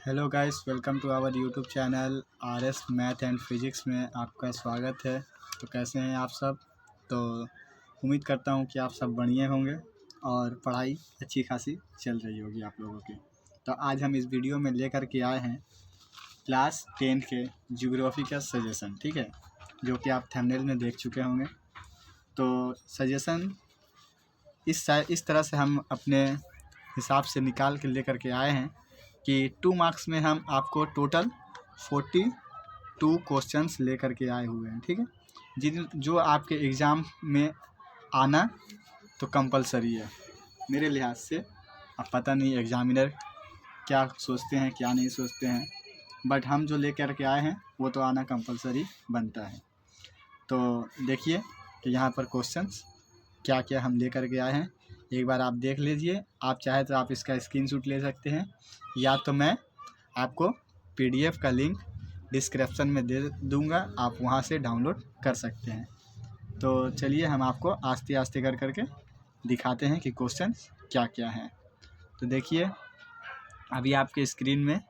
Hello guys, welcome to our YouTube channel RS math and physics में आपका स्वागत है। तो कैसे हैं आप सब? तो उम्मीद करता हूं कि आप सब बढ़िया होंगे और पढ़ाई अच्छी खासी चल रही होगी आप लोगों की। तो आज हम इस वीडियो में लेकर के आए हैं क्लास 10 के ज्योग्राफी का सजेशन, ठीक है, जो कि आप थंबनेल में देख चुके होंगे। तो सजेशन इस तरह से हम अपने हिसाब से निकाल के लेकर के आए हैं कि 2 मार्क्स में हम आपको टोटल 42 क्वेश्चंस लेकर के आए हुए हैं, ठीक है, जो आपके एग्ज़ाम में आना तो कंपलसरी है मेरे लिहाज से। अब पता नहीं एग्ज़ामिनर क्या सोचते हैं क्या नहीं सोचते हैं, बट हम जो लेकर के आए हैं वो तो आना कंपलसरी बनता है। तो देखिए कि यहाँ पर क्वेश्चंस क्या क्या हम लेकर के आए हैं, एक बार आप देख लीजिए। आप चाहे तो आप इसका स्क्रीनशॉट ले सकते हैं, या तो मैं आपको पीडीएफ का लिंक डिस्क्रिप्शन में दे दूंगा, आप वहां से डाउनलोड कर सकते हैं। तो चलिए हम आपको आस्ते आस्ते कर करके दिखाते हैं कि क्वेश्चंस क्या क्या हैं। तो देखिए अभी आपके स्क्रीन में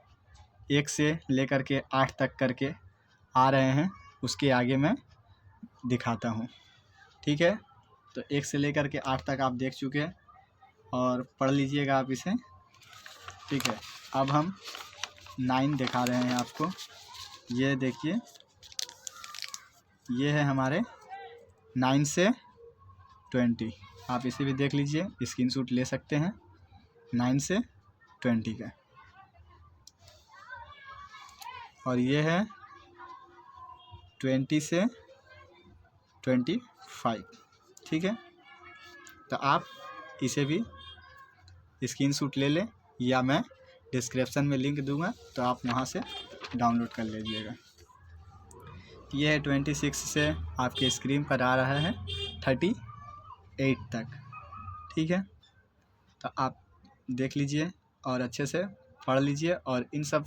1 से लेकर के 8 तक करके आ रहे हैं, उसके आगे मैं दिखाता हूँ, ठीक है। तो 1 से लेकर के 8 तक आप देख चुके हैं और पढ़ लीजिएगा आप इसे, ठीक है। अब हम 9 दिखा रहे हैं आपको। ये देखिए, ये है हमारे 9 से 20। आप इसे भी देख लीजिए, स्क्रीनशॉट ले सकते हैं 9 से 20 का। और ये है 20 से 25, ठीक है। तो आप इसे भी स्क्रीनशॉट ले लें, या मैं डिस्क्रिप्शन में लिंक दूंगा तो आप वहां से डाउनलोड कर लीजिएगा। ये है 26 से आपके स्क्रीन पर आ रहा है 38 तक, ठीक है। तो आप देख लीजिए और अच्छे से पढ़ लीजिए और इन सब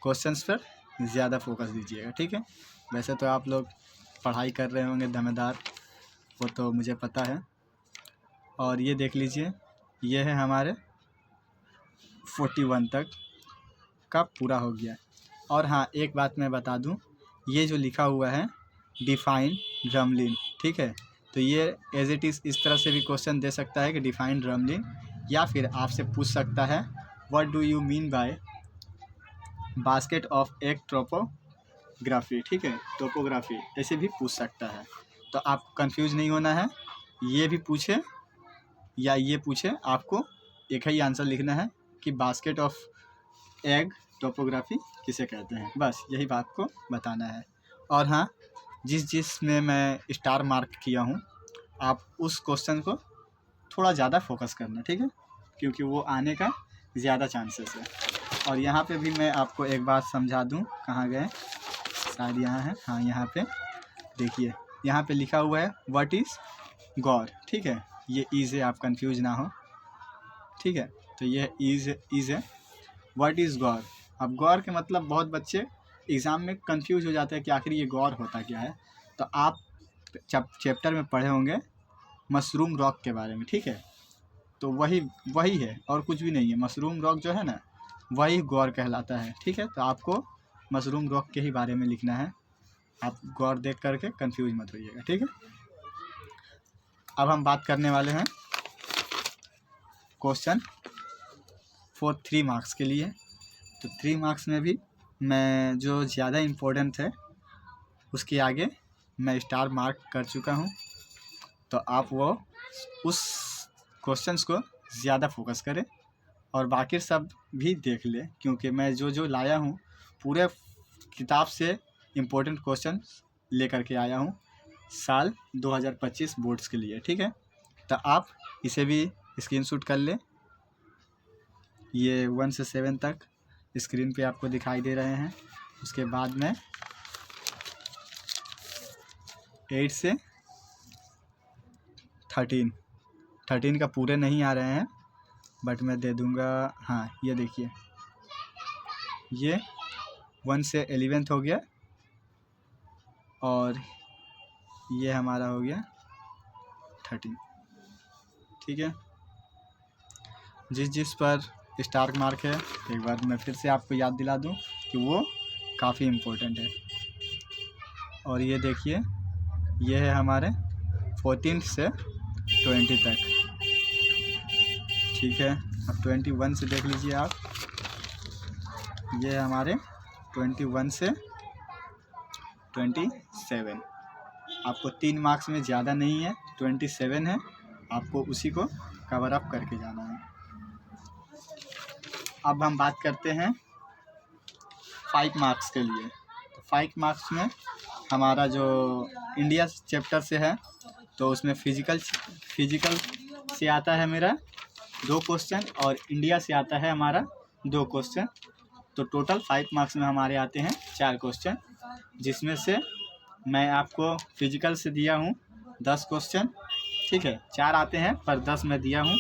क्वेश्चंस पर ज़्यादा फोकस दीजिएगा, ठीक है। वैसे तो आप लोग पढ़ाई कर रहे होंगे दमदार, वो तो मुझे पता है। और ये देख लीजिए, ये है हमारे 41 तक का पूरा हो गया। और हाँ, एक बात मैं बता दूं, ये जो लिखा हुआ है डिफाइन ड्रमलिन, ठीक है, तो ये एज इट इज़ इस तरह से भी क्वेश्चन दे सकता है कि डिफाइन ड्रमलिन, या फिर आपसे पूछ सकता है what do you mean by basket of एक टोपोग्राफी, ठीक है, टोपोग्राफी ऐसे भी पूछ सकता है। तो आप कंफ्यूज नहीं होना है, ये भी पूछे या ये पूछे, आपको एक ही आंसर लिखना है कि बास्केट ऑफ एग टोपोग्राफी किसे कहते हैं, बस यही बात को बताना है। और हाँ, जिस में मैं स्टार मार्क किया हूँ, आप उस क्वेश्चन को थोड़ा ज़्यादा फोकस करना, ठीक है, क्योंकि वो आने का ज़्यादा चांसेस है। और यहाँ पे भी मैं आपको एक बात समझा दूँ, कहाँ गए, शायद यहाँ है, हाँ यहाँ पे देखिए, यहाँ पे लिखा हुआ है व्हाट इज़ गौर, ठीक है, ये इज़ है, आप कंफ्यूज ना हो, ठीक है। तो ये इज़ है, व्हाट इज़ गौर। अब गौर के मतलब बहुत बच्चे एग्ज़ाम में कंफ्यूज हो जाते हैं कि आखिर ये गौर होता क्या है। तो आप चैप्टर में पढ़े होंगे मशरूम रॉक के बारे में, ठीक है, तो वही है और कुछ भी नहीं है। मशरूम रॉक जो है ना, वही गौर कहलाता है, ठीक है। तो आपको मशरूम रॉक के ही बारे में लिखना है, आप गौर देख करके कंफ्यूज मत होइएगा, ठीक है। अब हम बात करने वाले हैं क्वेश्चन फॉर 3 मार्क्स के लिए। तो 3 मार्क्स में भी मैं जो ज़्यादा इम्पोर्टेंट है उसके आगे मैं स्टार मार्क कर चुका हूँ। तो आप वो उस क्वेश्चंस को ज़्यादा फोकस करें और बाकी सब भी देख लें, क्योंकि मैं जो लाया हूँ पूरे किताब से इम्पोर्टेंट क्वेश्चन लेकर के आया हूँ साल 2025 बोर्ड्स के लिए, ठीक है। तो आप इसे भी स्क्रीनशॉट कर लें। ये 1 से 7 तक स्क्रीन पे आपको दिखाई दे रहे हैं। उसके बाद में 8 से 13 का पूरे नहीं आ रहे हैं, बट मैं दे दूंगा। हाँ, ये देखिए, ये 1 से 11 हो गया और ये हमारा हो गया 13, ठीक है। जिस पर स्टार मार्क है। एक बार मैं फिर से आपको याद दिला दूं कि वो काफ़ी इम्पोर्टेंट है। और ये देखिए, ये है हमारे 14 से 20 तक, ठीक है। अब 21 से देख लीजिए आप, ये है हमारे 21 से 27। आपको 3 मार्क्स में ज़्यादा नहीं है, 27 है, आपको उसी को कवर अप करके जाना है। अब हम बात करते हैं 5 मार्क्स के लिए। तो 5 मार्क्स में हमारा जो इंडिया चैप्टर से है, तो उसमें फिजिकल से आता है मेरा 2 क्वेश्चन और इंडिया से आता है हमारा 2 क्वेश्चन। तो टोटल 5 मार्क्स में हमारे आते हैं 4 क्वेश्चन, जिसमें से मैं आपको फिजिकल से दिया हूँ 10 क्वेश्चन, ठीक है। 4 आते हैं पर 10 मैं दिया हूँ,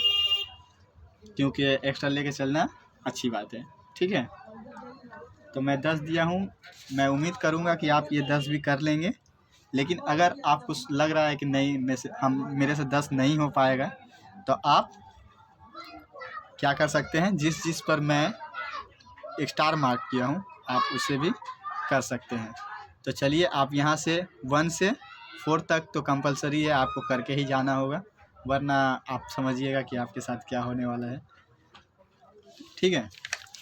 क्योंकि एक्स्ट्रा लेके चलना अच्छी बात है, ठीक है। तो मैं 10 दिया हूँ। मैं उम्मीद करूँगा कि आप ये 10 भी कर लेंगे, लेकिन अगर आपको लग रहा है कि नहीं मेरे से 10 नहीं हो पाएगा, तो आप क्या कर सकते हैं, जिस पर मैं स्टार मार्क किया हूँ आप उसे भी कर सकते हैं। तो चलिए, आप यहाँ से 1 से 4 तक तो कंपलसरी है, आपको करके ही जाना होगा, वरना आप समझिएगा कि आपके साथ क्या होने वाला है, ठीक है।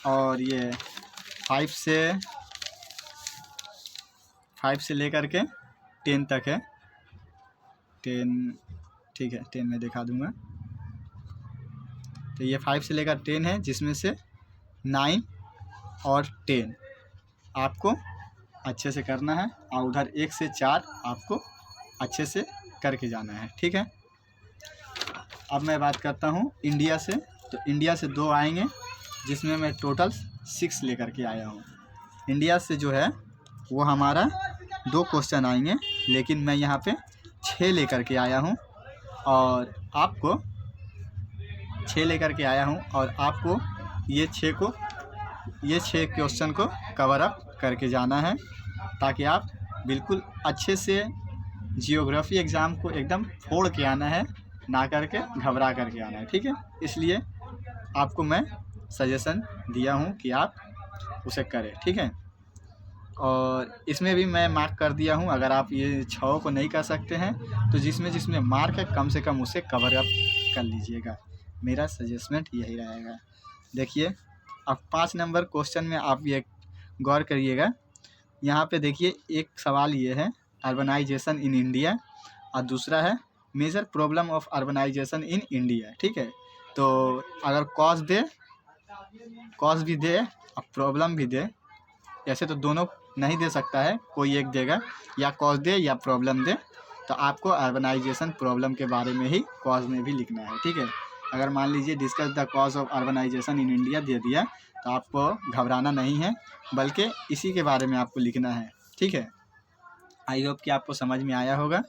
और ये 5 से लेकर के 10 तक है। 10, ठीक है, 10 में दिखा दूंगा। तो ये 5 से लेकर 10 है, जिसमें से 9 और 10 आपको अच्छे से करना है, और उधर 1 से 4 आपको अच्छे से करके जाना है, ठीक है। अब मैं बात करता हूँ इंडिया से। तो इंडिया से 2 आएंगे, जिसमें मैं टोटल 6 लेकर के आया हूँ। इंडिया से जो है वो हमारा 2 क्वेश्चन आएंगे, लेकिन मैं यहाँ पे 6 लेकर के आया हूँ, और आपको 6 लेकर के आया हूँ, और आपको ये 6 क्वेश्चन को कवर अप करके जाना है, ताकि आप बिल्कुल अच्छे से जियोग्राफी एग्ज़ाम को एकदम फोड़ के आना है, ना करके घबरा करके आना है, ठीक है। इसलिए आपको मैं सजेशन दिया हूँ कि आप उसे करें, ठीक है। और इसमें भी मैं मार्क कर दिया हूँ। अगर आप ये 6 को नहीं कर सकते हैं, तो जिसमें मार्क है कम से कम उसे कवर अप कर लीजिएगा। मेरा सजेशमेंट यही रहेगा। देखिए, अब 5 नंबर क्वेश्चन में आप ये गौर करिएगा। यहाँ पे देखिए, एक सवाल ये है, अर्बनाइजेशन इन इंडिया, और दूसरा है major problem of urbanisation in India, ठीक है। तो अगर कॉज भी दे और प्रॉब्लम भी दे, ऐसे तो दोनों नहीं दे सकता है, कोई एक देगा, या कॉज दे या प्रॉब्लम दे, तो आपको अर्बनाइजेशन प्रॉब्लम के बारे में ही कॉज में भी लिखना है, ठीक है। अगर मान लीजिए discuss the cause of urbanisation in India दे दिया, तो आपको घबराना नहीं है, बल्कि इसी के बारे में आपको लिखना है, ठीक है। आई होप कि आपको समझ में आया होगा।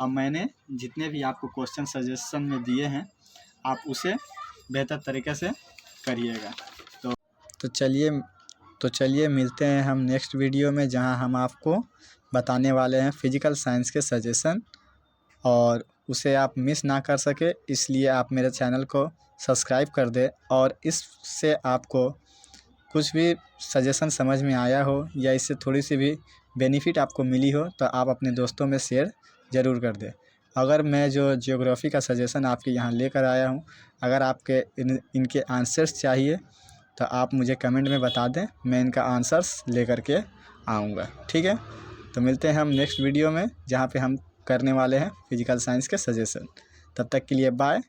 अब मैंने जितने भी आपको क्वेश्चन सजेशन में दिए हैं, आप उसे बेहतर तरीके से करिएगा। तो चलिए मिलते हैं हम नेक्स्ट वीडियो में, जहां हम आपको बताने वाले हैं फिजिकल साइंस के सजेशन, और उसे आप मिस ना कर सके, इसलिए आप मेरे चैनल को सब्सक्राइब कर दें। और इससे आपको कुछ भी सजेशन समझ में आया हो, या इससे थोड़ी सी भी बेनिफिट आपको मिली हो, तो आप अपने दोस्तों में शेयर ज़रूर कर दें। अगर मैं जो ज्योग्राफी का सजेशन आपके यहाँ लेकर आया हूँ, अगर आपके इनके आंसर्स चाहिए, तो आप मुझे कमेंट में बता दें, मैं इनका आंसर्स लेकर के आऊँगा, ठीक है। तो मिलते हैं हम नेक्स्ट वीडियो में, जहाँ पे हम करने वाले हैं फिजिकल साइंस के सजेशन। तब तक के लिए बाय।